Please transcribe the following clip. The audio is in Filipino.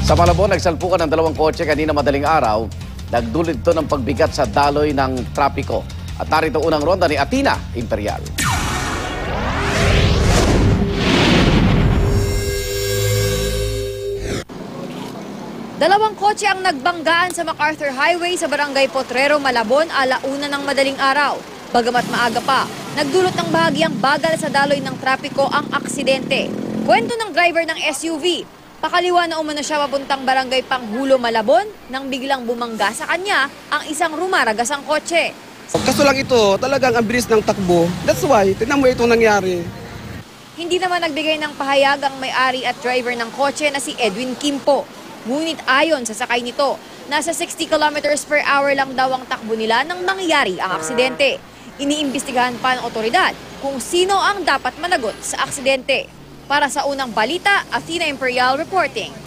Sa Malabon, nagsalpukan ng dalawang kotse kanina madaling araw. Nagdulot ito ng pagbigat sa daloy ng trapiko. At narito unang ronda ni Atina Imperial. Dalawang kotse ang nagbanggaan sa MacArthur Highway sa Barangay Potrero, Malabon, alauna ng madaling araw. Bagamat maaga pa, nagdulot ng bahagyang bagal sa daloy ng trapiko ang aksidente. Kwento ng driver ng SUV, pakaliwa na umano siya papuntang Barangay Panghulo, Malabon, nang biglang bumangga sa kanya ang isang rumaragasang kotse. Kaso lang ito, talagang ang bilis ng takbo. That's why, tignan mo itong nangyari. Hindi naman nagbigay ng pahayag ang may-ari at driver ng kotse na si Edwin Kimpo. Ngunit ayon sa sakay nito, nasa 60 kilometers per hour lang daw ang takbo nila nang nangyari ang aksidente. Iniimbestigahan pa ng otoridad kung sino ang dapat managot sa aksidente. Para sa unang balita, Athena Imperial reporting.